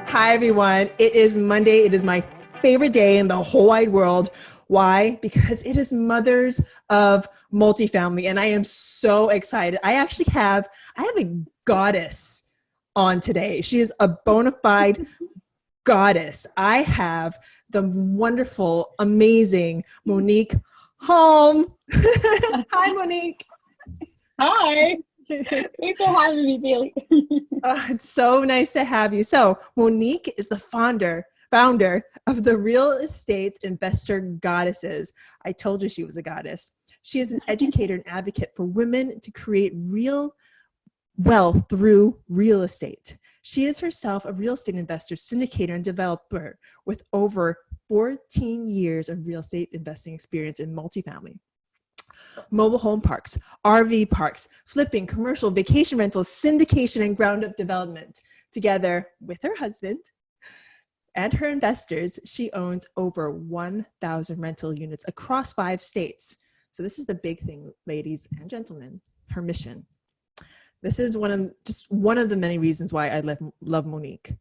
Hi, everyone. It is Monday. It is my favorite day in the whole wide world. Why? Because it is Mothers of Multifamily, and I am so excited. I have a goddess on today. She is a bona fide goddess. I have the wonderful, amazing Monick Halm. Hi, Monick. Hi. Thanks for having me, Bailey. It's so nice to have you. So Monick is the founder of the Real Estate Investor Goddesses. I told you she was a goddess. She is an educator and advocate for women to create real wealth through real estate. She is herself a real estate investor, syndicator, and developer with over 14 years of real estate investing experience in multifamily, mobile home parks, RV parks, flipping, commercial, vacation rentals, syndication, and ground-up development. Together with her husband and her investors, she owns over 1,000 rental units across 5 states. So this is the big thing, ladies and gentlemen, her mission. This is one of the many reasons why I love Monick.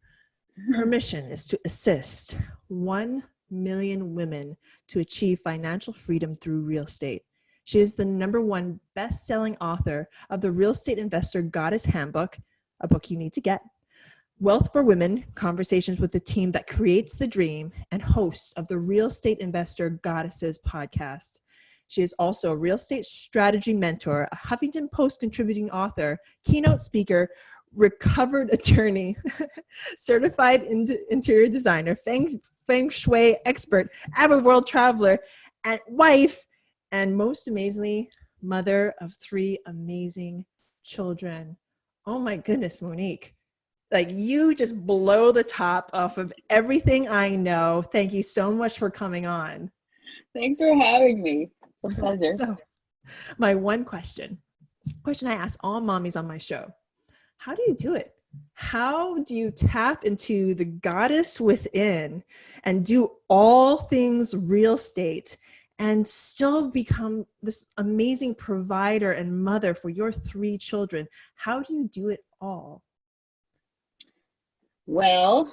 Her mission is to assist 1 million women to achieve financial freedom through real estate. She is the #1 best-selling author of the Real Estate Investor Goddess Handbook, a book you need to get, Wealth for Women, Conversations with the Team That Creates the Dream, and host of the Real Estate Investor Goddesses podcast. She is also a real estate strategy mentor, a Huffington Post contributing author, keynote speaker, recovered attorney, certified interior designer, Feng Shui expert, avid world traveler, and wife, and most amazingly, mother of 3 amazing children. Oh my goodness, Monick. Like, you just blow the top off of everything I know. Thank you so much for coming on. Thanks for having me. It's a pleasure. So, my one question I ask all mommies on my show: how do you do it? How do you tap into the goddess within and do all things real estate and still become this amazing provider and mother for your 3 children? How do you do it all? Well,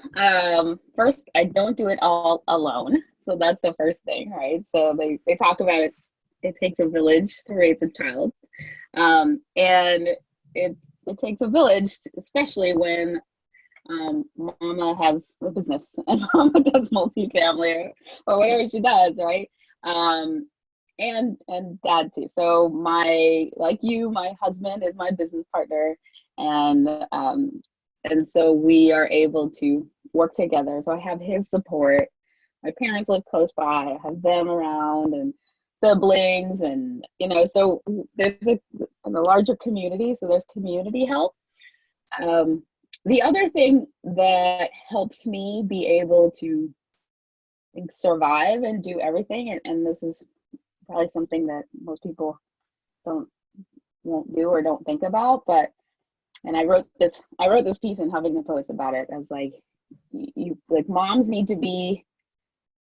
first, I don't do it all alone. So that's the first thing, right? So they talk about it takes a village to raise a child. And it takes a village, especially when mama has a business and mama does multifamily or whatever she does, right? And dad too. So my husband is my business partner, and so we are able to work together. So I have his support. My parents live close by. I have them around, and siblings, and so there's a larger community. So there's community help. The other thing that helps me be able to survive and do everything, and this is probably something that most people won't do or don't think about, and I wrote this piece in Huffington Post about it as like moms need to be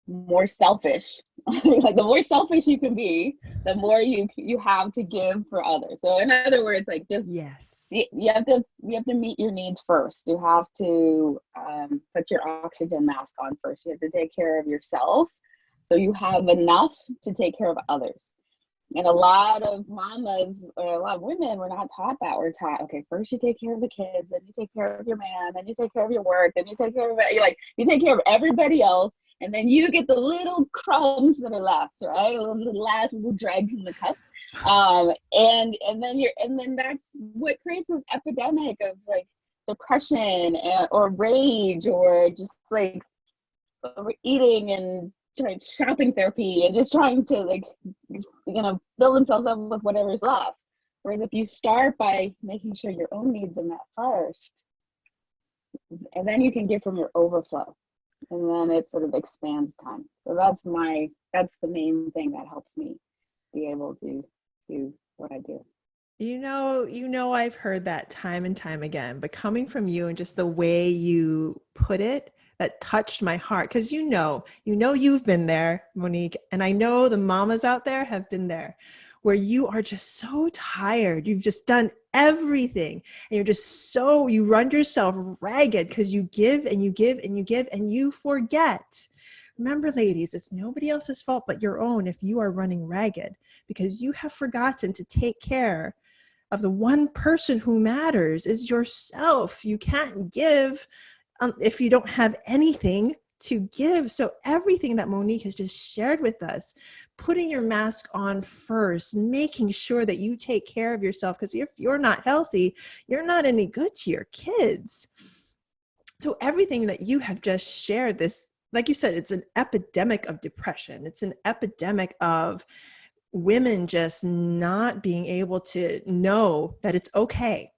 more selfish. Like, the more selfish you can be, the more you have to give for others. So in other words, like, just Yes, you have to meet your needs first. You have to put your oxygen mask on first. You have to take care of yourself so you have enough to take care of others. And a lot of mamas, or a lot of women, we're not taught that. We're taught, okay, first you take care of the kids, then you take care of your man, then you take care of your work, then you take care of you take care of everybody else, and then you get the little crumbs that are left, right? The last little dregs in the cup. And then that's what creates this epidemic of like depression or rage, or just like overeating and shopping therapy, and just trying to fill themselves up with whatever's left. Whereas if you start by making sure your own needs are met first, and then you can give from your overflow, and then it sort of expands time. So that's the main thing that helps me be able to do what I do. I've heard that time and time again, but coming from you and just the way you put it, that touched my heart, because you've been there, Monick, and I know the mamas out there have been there, where you are just so tired. You've just done everything. And you're just so, you run yourself ragged because you give and you give and you give and you forget. Remember, ladies, it's nobody else's fault but your own if you are running ragged, because you have forgotten to take care of the one person who matters, is yourself. You can't give if you don't have anything to give. So everything that Monick has just shared with us, putting your mask on first, making sure that you take care of yourself, because if you're not healthy, you're not any good to your kids. So everything that you have just shared, this, like you said, it's an epidemic of depression. It's an epidemic of women just not being able to know that it's okay.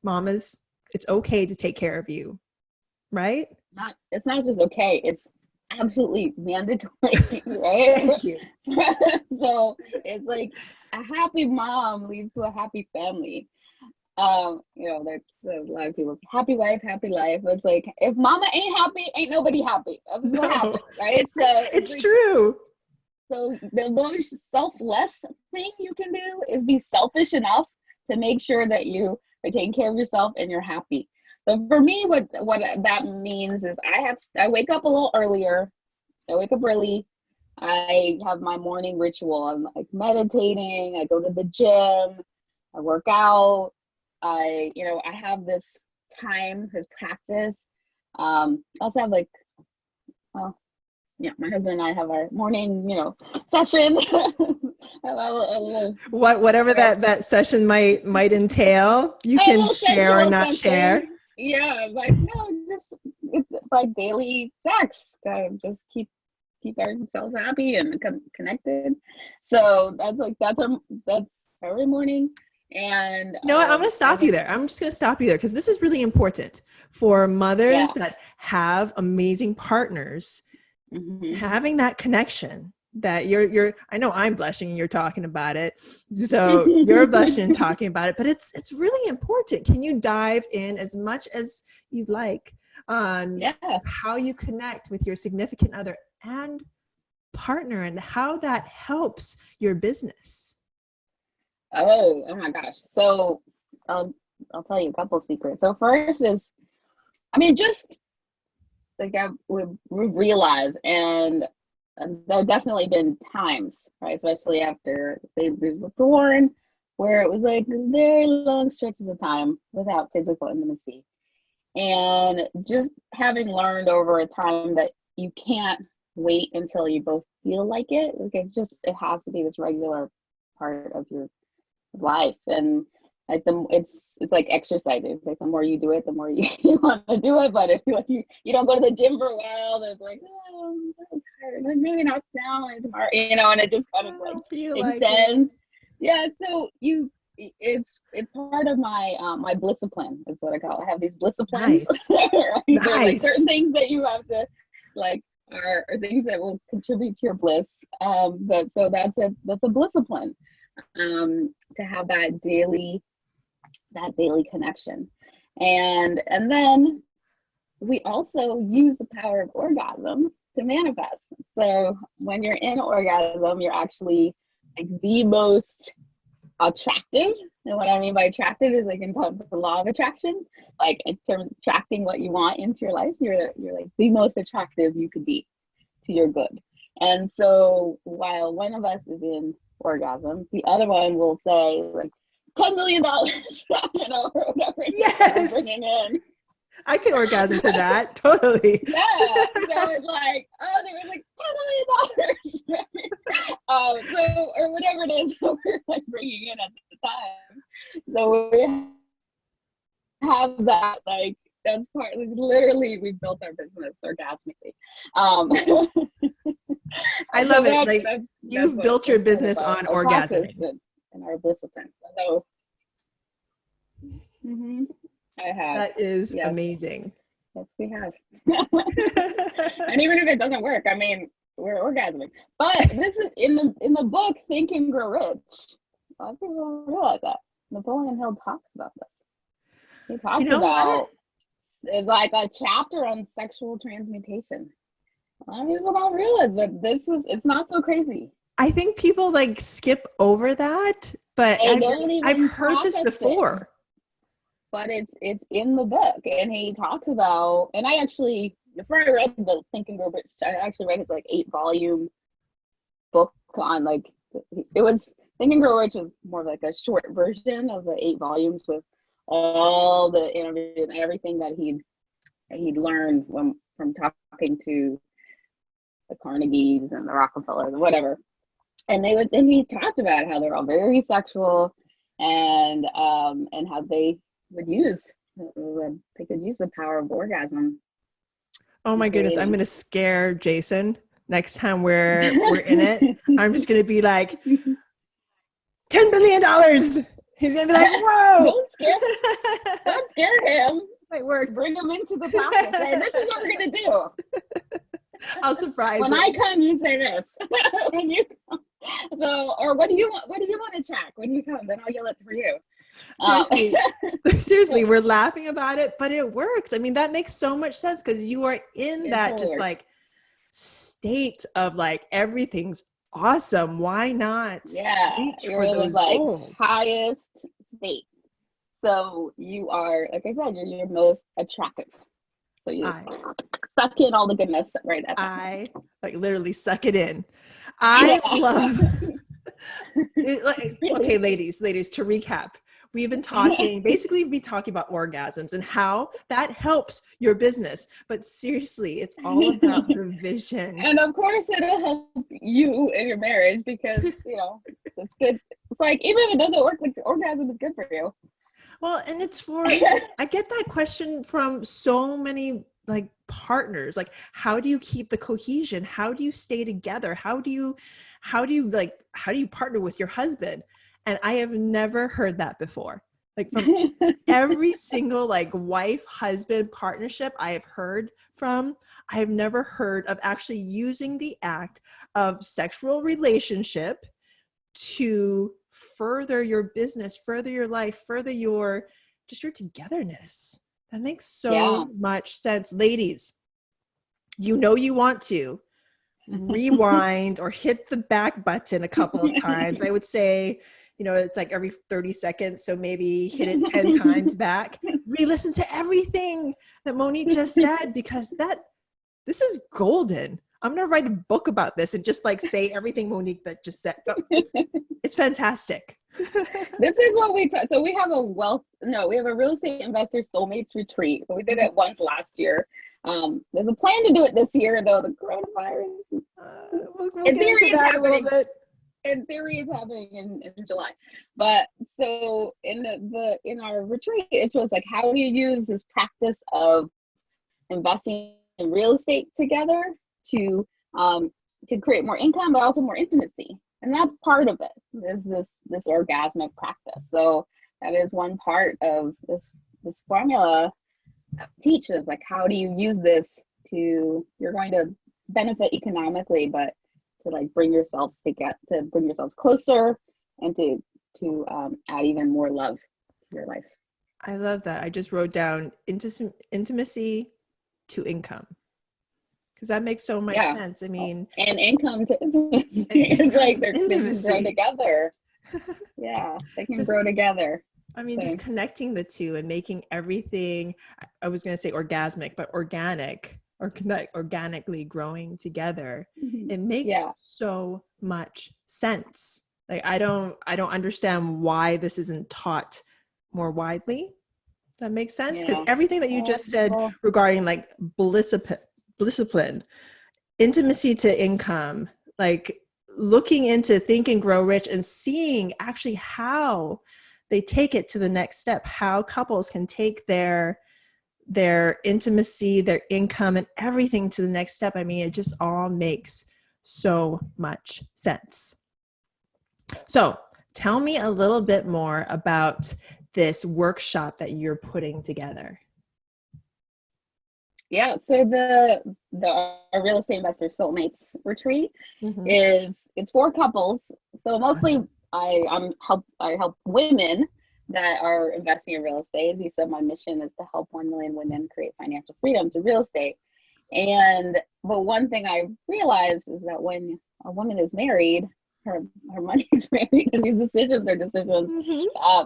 Mamas, it's okay to take care of you, right? It's not just okay, it's absolutely mandatory, right? Thank you. So it's like a happy mom leads to a happy family. You know, there's a lot of people, happy wife, happy life. It's like, if mama ain't happy, ain't nobody happy. That's what happens, right? So it's like, true. so the most selfless thing you can do is be selfish enough to make sure that you are taking care of yourself and you're happy. So for me, what that means is I wake up a little earlier. I wake up early. I have my morning ritual. I'm like meditating. I go to the gym. I work out. I have this time, this practice. I also have like, well, yeah, my husband and I have our morning, session. Whatever that session might entail, you can share or not share. Yeah, like no, it's like daily text. Just keep ourselves happy and connected. So that's every morning. And you know what? I'm going to stop you there. I'm just going to stop you there because this is really important for mothers that have amazing partners. Mm-hmm. Having that connection that you're I know I'm blushing and you're talking about it, so you're blushing and talking about it, but it's really important. Can you dive in as much as you'd like on how you connect with your significant other and partner and how that helps your business? Oh my gosh. So I'll tell you a couple secrets. So first is, just like we've realized, and there have definitely been times, right, especially after babies were born, where it was like very long stretches of time without physical intimacy. And just having learned over a time that you can't wait until you both feel like it. Like it has to be this regular part of your life. And like it's like exercising. It's like the more you do it, the more you want to do it. But if you don't go to the gym for a while, there's like, oh, I'm tired. Like maybe not now and tomorrow, and it just kind of like extends. Yeah, so it's part of my my blissipline is what I call it. I have these blissciplines. Nice. Right? Nice. Like certain things that you have to like are things that will contribute to your bliss. So that's a blissipline. To have that daily connection. And then we also use the power of orgasm to manifest. So when you're in orgasm, you're actually like the most attractive. And what I mean by attractive is like in terms of the law of attraction, like in terms of attracting what you want into your life, you're like the most attractive you could be to your good. And so while one of us is in orgasm, the other one will say like $10 million, or whatever. Yes, bringing in. I can orgasm to that totally. Yeah, so it's like, oh, there was like $10 million, so or whatever it is that we're like bringing in at the time. So we have that like. That's part. Like, literally, we built our business orgasmically. I love it. Like you've built your business on orgasming and our discipline. So, I have. That is amazing. Yes, we have. And even if it doesn't work, we're orgasming. But this is in the book Think and Grow Rich. A lot of people don't realize that. Napoleon Hill talks about this. He talks about. It's like a chapter on sexual transmutation. A lot of people don't realize that it's not so crazy. I think people like skip over that, but They don't I've even heard this process it. before. But it's in the book, and he talks about, and I actually, before I read the Think and Grow Rich, I actually read his like 8-volume book on like, it was, Think and Grow Rich was more like a short version of the 8 volumes with all the interviews and everything that he'd learned from talking to the Carnegies and the Rockefellers or whatever. And he talked about how they're all very sexual, and how they could use the power of orgasm. Oh my goodness, I'm gonna scare Jason next time we're in it. I'm just gonna be like, $10 billion. He's gonna be like, whoa! Don't scare him. Might work. Bring him into the practice. Hey, this is what we're gonna do. I'll surprise when him. I come, you say this. When you come. So, or what do you want to check when you come? Then I'll yell it for you. Seriously, we're laughing about it, but it works. I mean, that makes so much sense because you are in that just like state of like everything's awesome. Why not reach for those goals? Highest state. So you are, like I said, you're your most attractive. So you suck in all the goodness right at that I like literally suck it in. I love it, like, okay, ladies, to recap. We've been talking, basically be talking about orgasms and how that helps your business. But seriously, it's all about the vision. And of course it'll help you in your marriage because, it's good. It's like, even if it doesn't work, like the orgasm is good for you. Well, and it's for, I get that question from so many like partners. Like, how do you keep the cohesion? How do you stay together? How do you partner with your husband? And I have never heard that before. Like from every single like wife, husband partnership I have heard from, I have never heard of actually using the act of sexual relationship to further your business, further your life, further your togetherness. That makes so much sense. Ladies, you want to rewind or hit the back button a couple of times. I would say, it's like every 30 seconds. So maybe hit it 10 times back, re-listen to everything that Monick just said, because this is golden. I'm going to write a book about this and just like say everything Monick that just said. It's fantastic. This is what we talk. So we have we have a real estate investor Soulmates Retreat. So we did it once last year. There's a plan to do it this year, though the coronavirus. We'll get into that a little bit. In theory, it's happening in July. But so in our retreat, it was like, how do you use this practice of investing in real estate together to create more income, but also more intimacy? And that's part of it, is this orgasmic practice. So that is one part of this formula that teaches, like, how do you use this you're going to benefit economically, but to like bring yourselves closer and to add even more love to your life. I love that. I just wrote down intimacy to income, because that makes so much sense. I mean, and income to intimacy. It's like they can grow together. Yeah, they can grow together. I mean, just connecting the two and making everything, I was going to say orgasmic, but organic, or organically growing together. Mm-hmm. It makes so much sense. Like, I don't understand why this isn't taught more widely. Does that make sense? Because everything that you just said regarding like discipline, intimacy to income, like looking into Think and Grow Rich and seeing actually how they take it to the next step, how couples can take their intimacy, their income, and everything to the next step. I mean, it just all makes so much sense. So tell me a little bit more about this workshop that you're putting together. Yeah, so our real estate investor Soulmates Retreat it's for couples. So mostly I help women that are investing in real estate. As you said, my mission is to help 1 million women create financial freedom through real estate. But one thing I realized is that when a woman is married, her money's married, and these decisions are decisions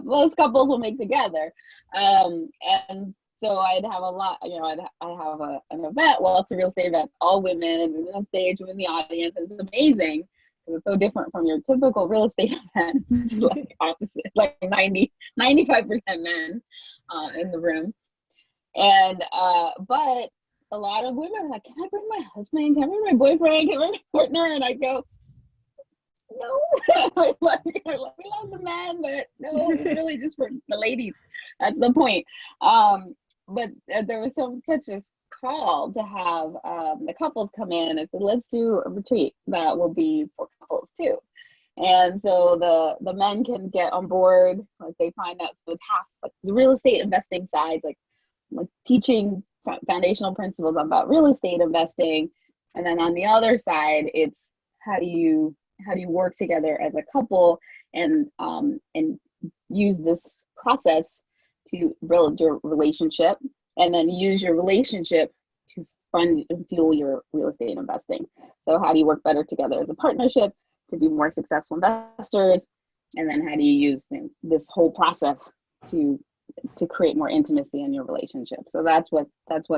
most couples will make together. And so I'd have a lot, you know, I have an event, well, it's a real estate event, all women, and women on stage, women in the audience. It's amazing because it's so different from your typical real estate event. It's like opposite, like 95% men in the room. And but a lot of women are like, can I bring my husband? Can I bring my boyfriend? Can I bring my partner? And I go, no. We love the men, but no, it's really just for the ladies. That's the point. But there was such a call to have the couples come in and say, let's do a retreat that will be for couples too. And so the men can get on board, like they find that with half like the real estate investing side, like teaching foundational principles about real estate investing. And then on the other side, it's how do you work together as a couple and use this process to build your relationship, and then use your relationship to fund and fuel your real estate investing. So how do you work better together as a partnership to be more successful investors? And then how do you use this whole process to create more intimacy in your relationship? So that's what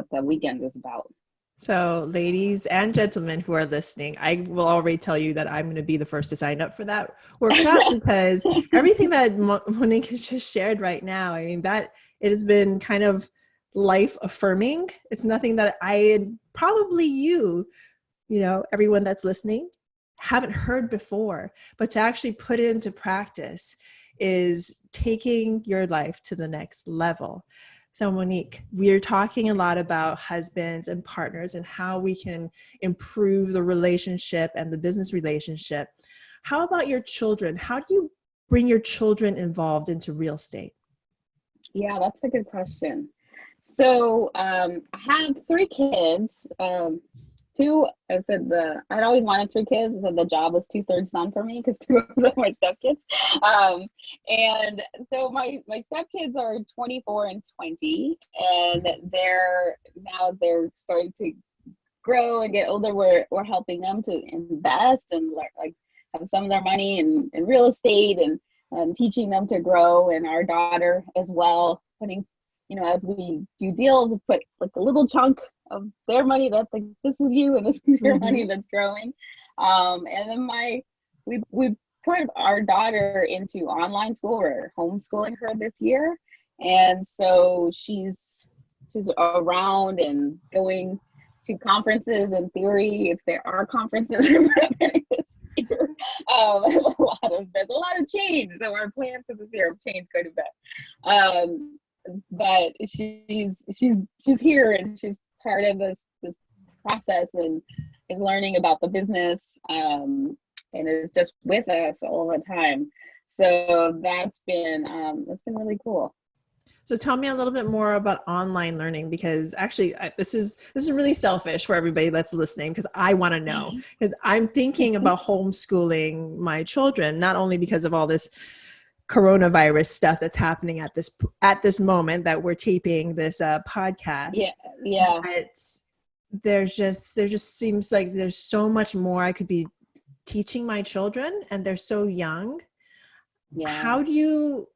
the weekend is about. So ladies and gentlemen who are listening, I will already tell you that I'm going to be the first to sign up for that workshop because everything that Monick has just shared right now, I mean, that it has been kind of life affirming. It's nothing that probably you know, everyone that's listening haven't heard before, but to actually put it into practice is taking your life to the next level. So Monick, we're talking a lot about husbands and partners and how we can improve the relationship and the business relationship. How about your children? How do you bring your children involved into real estate? Yeah, that's a good question. So I have 3 kids. I'd always wanted 3 kids. I said the job was 2/3 done for me because 2 of them were stepkids. And so my stepkids are 24 and 20, and they're starting to grow and get older. We're helping them to invest and like have some of their money in real estate and teaching them to grow. And our daughter as well, putting, you know, as we do deals, put like a little chunk of their money that's like, this is you and this is your money that's growing. And then we put our daughter into online school. We're homeschooling her this year. And so she's around and going to conferences in theory, if there are conferences this year. There's a lot of change. So our plans for this year have changed quite a bit. But she's here and she's part of this process and is learning about the business and is just with us all the time. So that's been really cool. So tell me a little bit more about online learning, because actually this is really selfish for everybody that's listening, because I want to know, because I'm thinking about homeschooling my children, not only because of all this coronavirus stuff that's happening at this moment that we're taping this podcast. Yeah. But there just seems like there's so much more I could be teaching my children, and they're so young. Yeah. How do you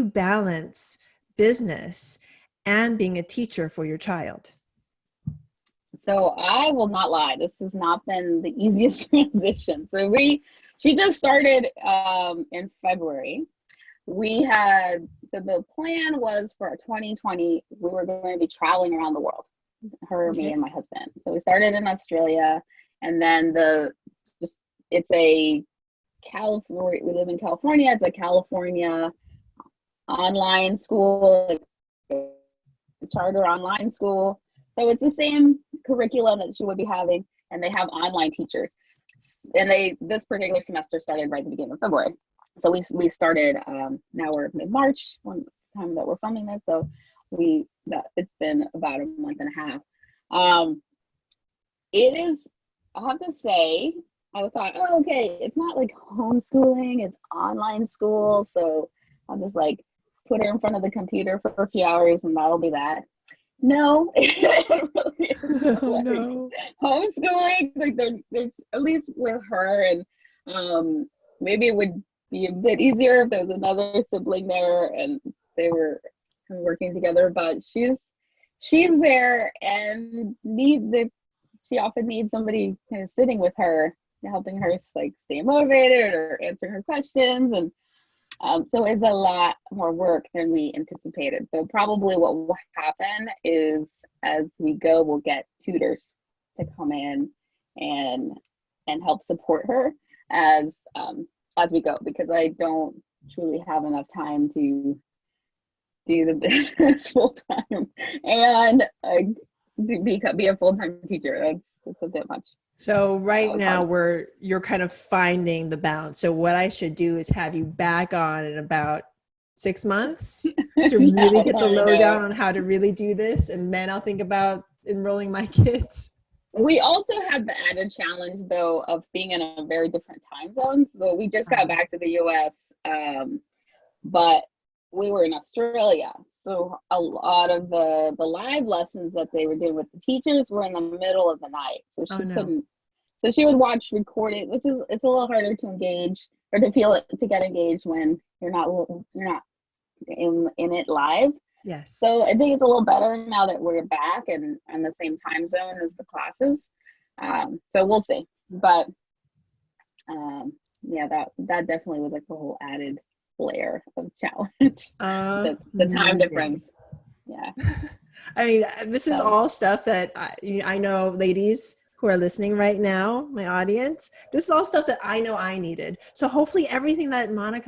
balance business and being a teacher for your child? So I will not lie, this has not been the easiest transition. So she just started in February. So the plan was for 2020, we were going to be traveling around the world, me, and my husband. So we started in Australia, and then we live in California. It's a California online school, a charter online school. So it's the same curriculum that she would be having, and they have online teachers. And this particular semester started right at the beginning of February. So we started, now we're mid-March, one time that we're filming this. So it's been about a month and a half. It is, I'll have to say, I thought, oh, okay, it's not like homeschooling, it's online school. So I'll just like put her in front of the computer for a few hours and that'll be that. No, it really is. No. Homeschooling, like there's at least with her, and Maybe it would be a bit easier if there was another sibling there and they were working together, but she's there and she often needs somebody kind of sitting with her, helping her like stay motivated or answering her questions. And so it's a lot more work than we anticipated. So probably what will happen is as we go, we'll get tutors to come in and help support her as we go, because I don't truly have enough time to do the business full time and be a full-time teacher. That's a bit much. So right now you're kind of finding the balance. So what I should do is have you back on in about 6 months to really get the lowdown on how to really do this. And then I'll think about enrolling my kids. We also had the added challenge though of being in a very different time zone. So we just got back to the US, but we were in Australia. So a lot of the live lessons that they were doing with the teachers were in the middle of the night. So she couldn't, so she would watch recorded, it's a little harder to engage or to get engaged when you're not in it live. Yes. So I think it's a little better now that we're back and on the same time zone as the classes. So we'll see. But yeah, that definitely was like a whole added layer of challenge. The time difference. Yeah. I mean, this is all stuff that I know, ladies who are listening right now, my audience, this is all stuff that I know I needed. So hopefully everything that Monick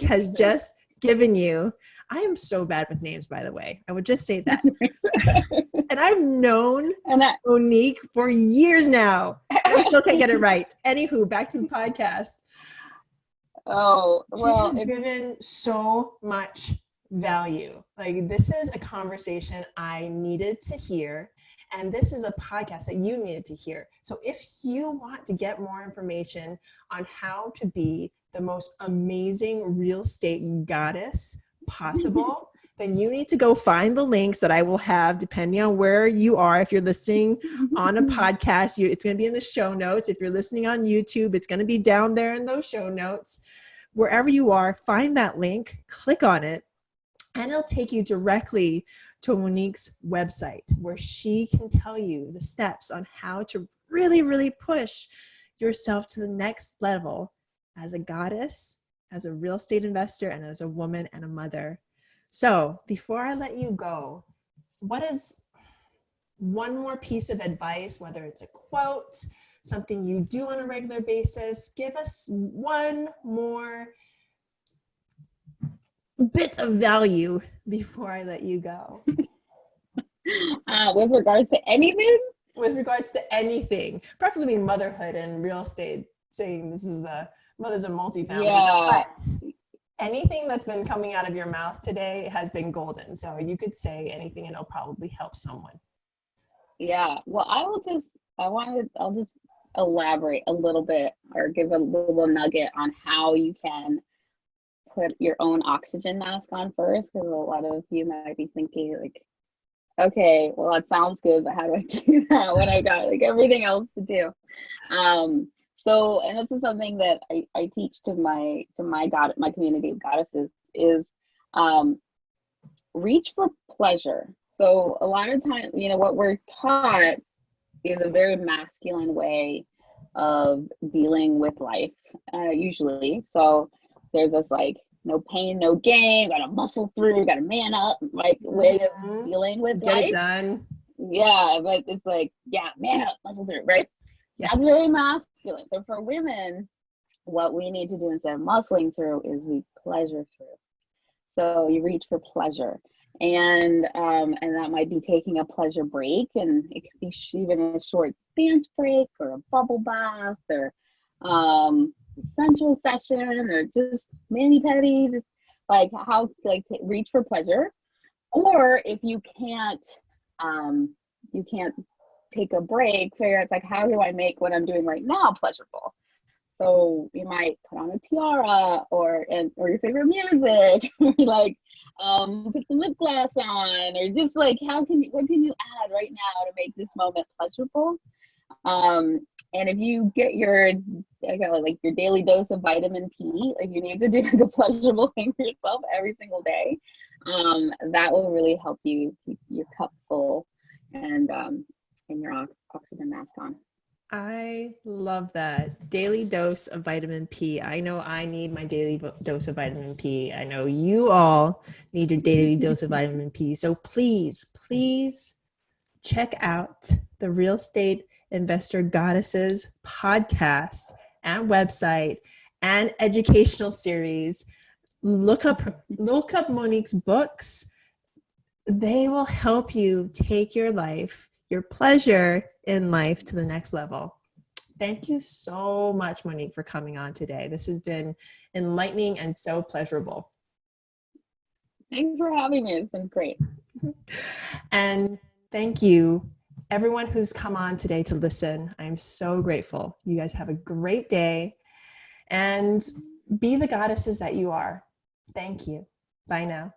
has just given you. I am so bad with names, by the way. I would just say that. And I've known Monick for years now. I still can't get it right. Anywho, back to the podcast. Oh, well, she has given so much value. Like, this is a conversation I needed to hear, and this is a podcast that you needed to hear. So if you want to get more information on how to be the most amazing real estate goddess possible, then you need to go find the links that I will have depending on where you are. If you're listening on a podcast, it's going to be in the show notes. If you're listening on YouTube, it's going to be down there in those show notes. Wherever you are, find that link, click on it, and it'll take you directly to Monick's website where she can tell you the steps on how to really, really push yourself to the next level as a goddess, as a real estate investor, and as a woman and a mother. So before I let you go, what is one more piece of advice, whether it's a quote, something you do on a regular basis? Give us one more bit of value before I let you go. With regards to anything? With regards to anything, preferably motherhood and real estate, saying this is the mothers of multifamily. Yeah. But anything that's been coming out of your mouth today has been golden. So you could say anything and it'll probably help someone. Yeah. Well, I'll just elaborate a little bit or give a little nugget on how you can put your own oxygen mask on first, because a lot of you might be thinking like, okay, well, that sounds good, but how do I do that when I got like everything else to do? So, and this is something that I teach to my community of goddesses is reach for pleasure. So a lot of times, what we're taught is a very masculine way of dealing with life, usually. So there's this like, no pain, no gain, gotta muscle through, gotta man up, like way of dealing with life. Get it done. Yeah, but it's like, yeah, man up, muscle through, right? Yes. That's very masculine. So for women, what we need to do instead of muscling through is we pleasure through. So you reach for pleasure. And that might be taking a pleasure break, and it could be even a short dance break or a bubble bath or sensual session or just mani-pedi, just like reach for pleasure. Or if you can't take a break, figure out like, how do I make what I'm doing right now pleasurable? So you might put on a tiara or your favorite music, like put some lip gloss on, or just like what can you add right now to make this moment pleasurable? And if you get your, I call it like your daily dose of vitamin P, like you need to do like a pleasurable thing for yourself every single day, that will really help you keep your cup full and your oxygen mask on. I love that. Daily dose of vitamin P. I know I need my daily dose of vitamin P. I know you all need your daily dose of vitamin P. So please, please check out the Real Estate Investor Goddesses podcast and website and educational series. Look up Monique's books. They will help you take your life, your pleasure in life, to the next level. Thank you so much, Monique, for coming on today. This has been enlightening and so pleasurable. Thanks for having me. It's been great. And thank you, everyone who's come on today to listen. I'm so grateful. You guys have a great day and be the goddesses that you are. Thank you. Bye now.